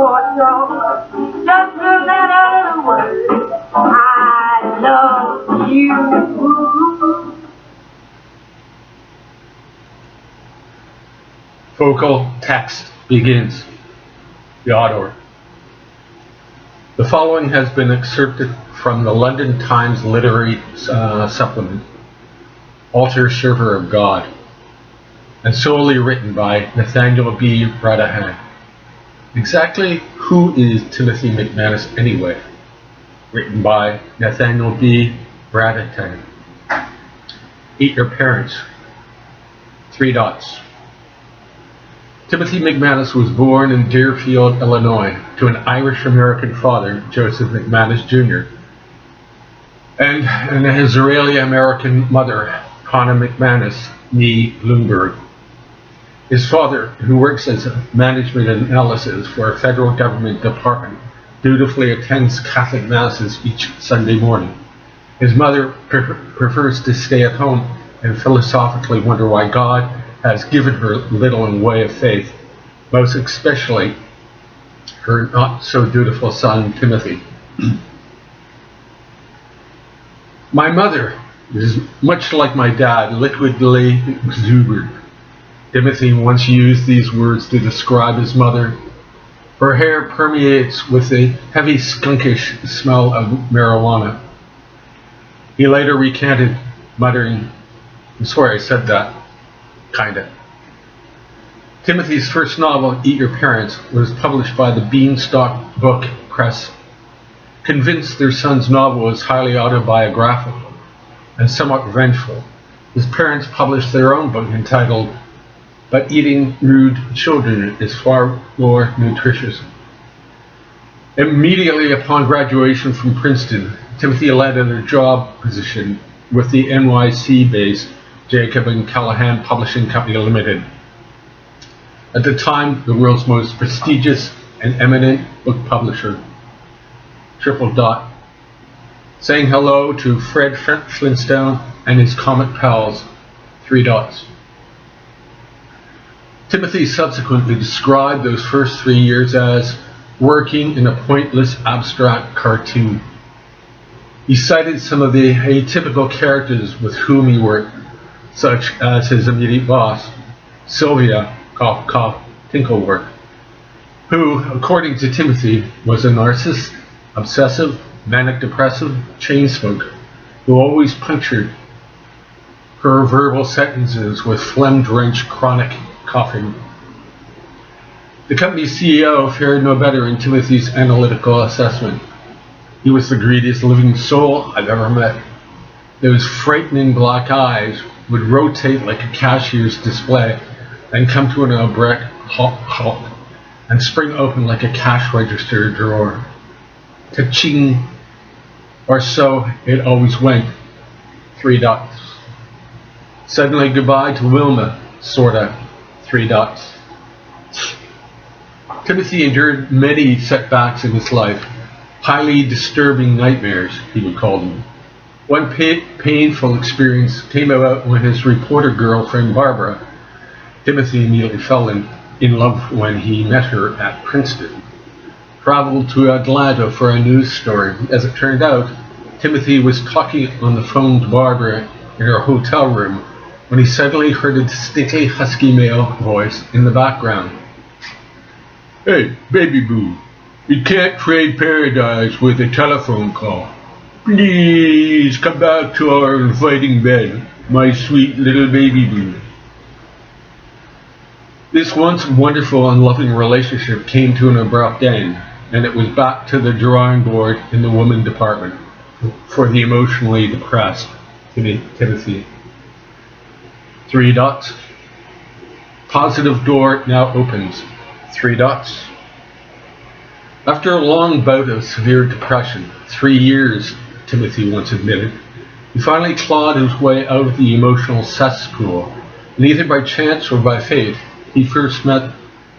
wardrobe. Just a letter word. I love you. Vocal text begins. Yodor. The following has been excerpted from the London Times Literary Supplement, Altar Server of God, and solely written by Nathaniel B. Bradahan. Exactly who is Timothy McManus anyway? Written by Nathaniel B. Bradahan. Eat Your Parents. 3 dots. Timothy McManus was born in Deerfield, Illinois, to an Irish-American father, Joseph McManus Jr., and an Israeli-American mother, Hannah McManus, née Bloomberg. His father, who works as a management analysis for a federal government department, dutifully attends Catholic Masses each Sunday morning. His mother prefers to stay at home and philosophically wonder why God has given her little in way of faith, most especially her not-so-dutiful son, Timothy. My mother is much like my dad, liquidly exuberant. Timothy once used these words to describe his mother. Her hair permeates with a heavy skunkish smell of marijuana. He later recanted, muttering, "I'm sorry I said that. Kinda." Timothy's first novel, Eat Your Parents, was published by the Beanstalk Book Press. Convinced their son's novel was highly autobiographical and somewhat vengeful, his parents published their own book entitled But Eating Rude Children is Far More Nutritious. Immediately upon graduation from Princeton, Timothy landed a job position with the NYC-based Jacob and Callahan Publishing Company Limited. At the time, the world's most prestigious and eminent book publisher. ... Saying hello to Fred Flintstone and his comic pals. 3 dots. Timothy subsequently described those first 3 years as working in a pointless abstract cartoon. He cited some of the atypical characters with whom he worked, such as his immediate boss, Sylvia cough cough Tinkleworth, who, according to Timothy, was a narcissist, obsessive, manic-depressive chain smoker who always punctured her verbal sentences with phlegm-drenched chronic coughing. The company's CEO fared no better in Timothy's analytical assessment. He was the greediest living soul I've ever met. Those frightening black eyes would rotate like a cashier's display and come to an abrupt halt and spring open like a cash register drawer. Ka-ching! Or so it always went. 3 dots. Suddenly goodbye to Wilma, sorta. 3 dots. Timothy endured many setbacks in his life, highly disturbing nightmares, he would call them. One painful experience came about when his reporter girlfriend Barbara, Timothy immediately fell in love when he met her at Princeton, traveled to Atlanta for a news story. As it turned out, Timothy was talking on the phone to Barbara in her hotel room when he suddenly heard a distinctly husky male voice in the background. "Hey, baby boo, you can't trade paradise with a telephone call. Please come back to our inviting bed, my sweet little baby boo." This once wonderful and loving relationship came to an abrupt end, and it was back to the drawing board in the woman department for the emotionally depressed Timothy. 3 dots. Positive door now opens. 3 dots. After a long bout of severe depression, 3 years, Timothy once admitted, he finally clawed his way out of the emotional cesspool, and either by chance or by fate, he first met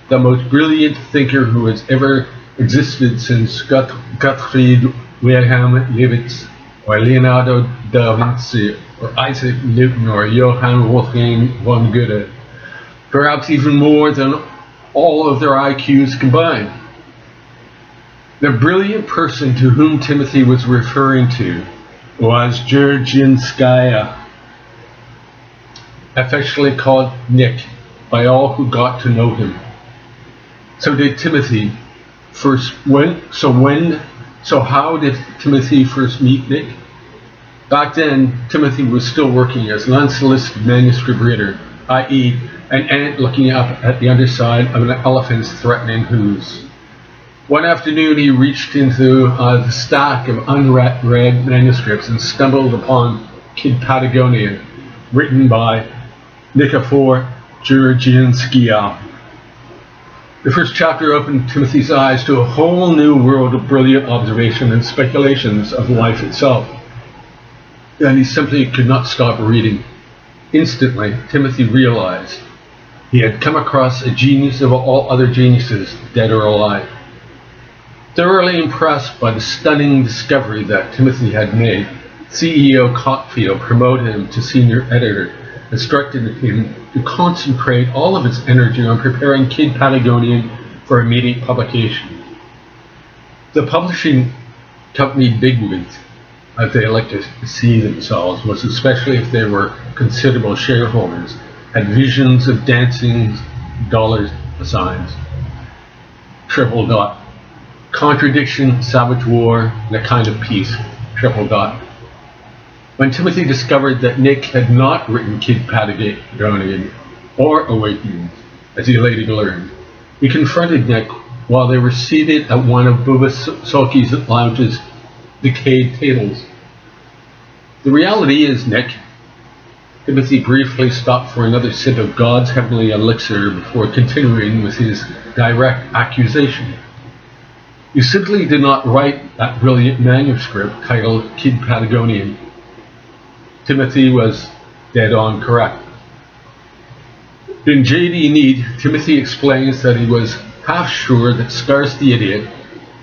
the most brilliant thinker who has ever existed since Gottfried Wilhelm Leibniz, or Leonardo da Vinci, or Isaac Newton, or Johann Wolfgang von Goethe, perhaps even more than all of their IQs combined. The brilliant person to whom Timothy was referring to was Dzerzhinskaya, affectionately called Nick by all who got to know him. So did Timothy first. How did Timothy first meet Nick? Back then, Timothy was still working as an unsolicited manuscript reader, i.e., an ant looking up at the underside of an elephant's threatening hooves. One afternoon, he reached into the stack of unread manuscripts and stumbled upon Kid Patagonia, written by Nikifor Dzerzhinsky. The first chapter opened Timothy's eyes to a whole new world of brilliant observation and speculations of life itself. And he simply could not stop reading. Instantly, Timothy realized he had come across a genius of all other geniuses, dead or alive. Thoroughly impressed by the stunning discovery that Timothy had made, CEO Cotfield promoted him to senior editor, instructed him to concentrate all of his energy on preparing Kid Patagonian for immediate publication. The publishing company bigwigs, as they like to see themselves, was especially if they were considerable shareholders, had visions of dancing dollar signs, triple dot, contradiction, savage war, and a kind of peace, triple dot. When Timothy discovered that Nick had not written Kid Patagonian or Awakenings, as he later learned, he confronted Nick while they were seated at one of Bubba Sulky's lounge's decayed tables. The reality is, Nick, Timothy briefly stopped for another sip of God's heavenly elixir before continuing with his direct accusation. You simply did not write that brilliant manuscript titled Kid Patagonian. Timothy was dead on correct. In J.D. Need, Timothy explains that he was half sure that Scarce the Idiot,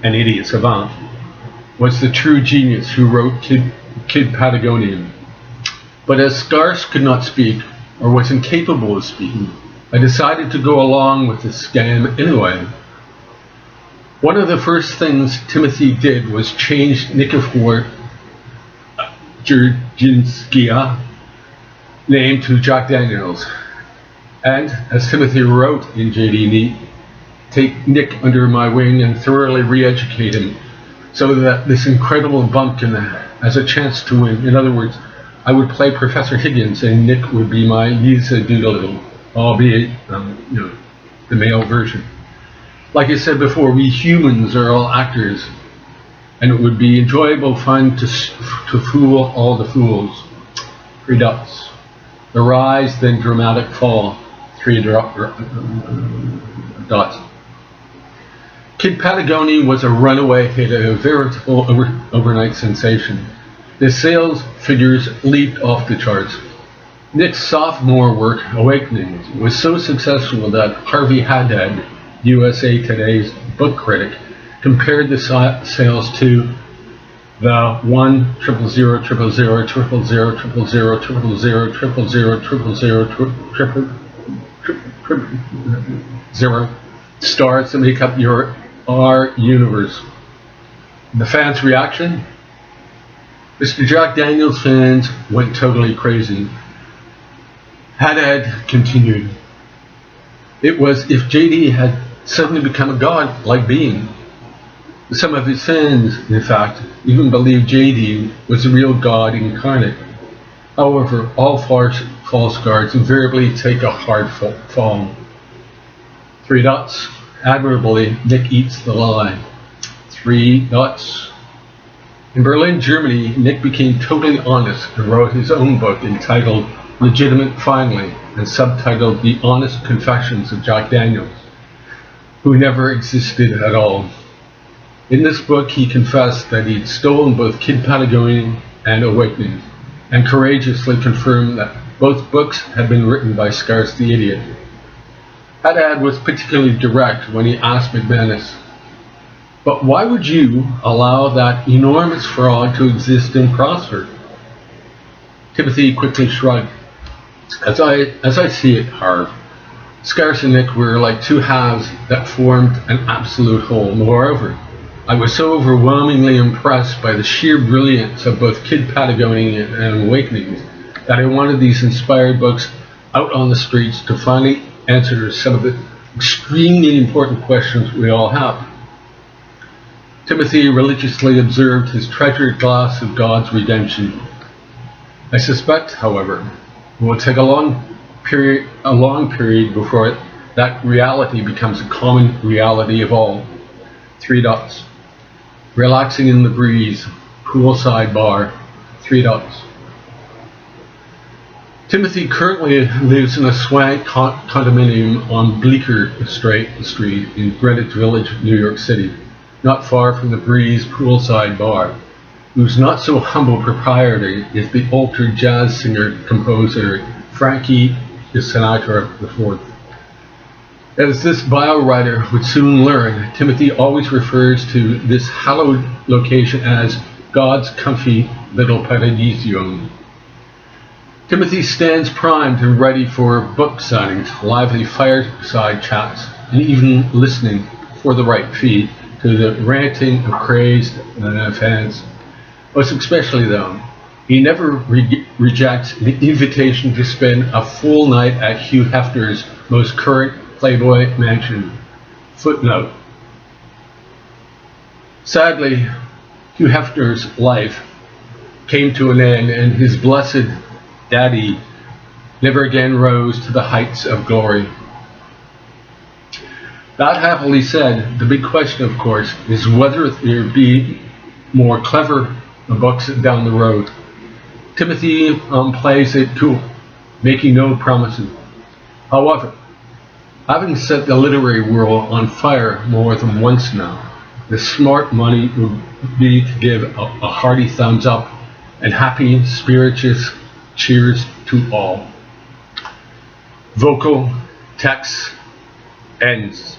an idiot savant, was the true genius who wrote Kid Patagonian. But as Scarce could not speak, or was incapable of speaking, I decided to go along with the scam anyway. One of the first things Timothy did was change Nikifor Dzerzhinsky name to Jack Daniels, and, as Timothy wrote in J.D. Need, take Nick under my wing and thoroughly re-educate him so that this incredible bumpkin has a chance to win. In other words, I would play Professor Higgins and Nick would be my Lisa Doolittle, albeit, the male version. Like I said before, we humans are all actors, and it would be enjoyable fun to fool all the fools. 3 dots. The rise, then dramatic fall. 3 dots. Kid Patagonian was a runaway hit, a veritable overnight sensation. The sales figures leaped off the charts. Nick's sophomore work, Awakenings, was so successful that Harvey Haddad, USA Today's book critic, compared the sales to the 1,000,000,000,000,000,000,000,000 stars that make up our universe. The fans' reaction? Mr. Jack Daniels fans went totally crazy. Haddad continued. It was if JD had suddenly become a god-like being. Some of his fans, in fact, even believed JD was the real God incarnate. However, all false gods invariably take a hard fall. 3 dots. Admirably, Nick eats the lie. 3 dots. In Berlin, Germany, Nick became totally honest and wrote his own book entitled Legitimate Finally and subtitled The Honest Confessions of Jack Daniels, who never existed at all. In this book, he confessed that he'd stolen both Kid Patagonian and Awakening, and courageously confirmed that both books had been written by Scarce the Idiot. Haddad was particularly direct when he asked McManus, "But why would you allow that enormous fraud to exist and prosper?" Timothy quickly shrugged. As I see it, Harv, Scarce and Nick were like 2 halves that formed an absolute whole. Moreover, I was so overwhelmingly impressed by the sheer brilliance of both Kid Patagonia and Awakenings that I wanted these inspired books out on the streets to finally answer some of the extremely important questions we all have. Timothy religiously observed his treasured glass of God's redemption. I suspect, however, it will take a long period before that reality becomes a common reality of all. 3 dots. Relaxing in the breeze, poolside bar, 3 dots. Timothy currently lives in a swank condominium on Bleecker Street in Greenwich Village, New York City, not far from the Breeze poolside bar, whose not so humble proprietor is the ultra jazz singer-composer Frankie Sinatra IV. As this bio writer would soon learn, Timothy always refers to this hallowed location as God's comfy little paradiso. Timothy stands primed and ready for book signings, lively fireside chats, and even listening for the right fee to the ranting of crazed fans. Most especially though, he never rejects the invitation to spend a full night at Hugh Hefner's most current Playboy mansion. Footnote. Sadly, Hugh Hefner's life came to an end, and his blessed daddy never again rose to the heights of glory. That happily said, the big question, of course, is whether there be more clever books down the road. Timothy plays it cool, making no promises. However, having set the literary world on fire more than once now, the smart money would be to give a hearty thumbs up and happy, spirituous cheers to all. Vocal text ends.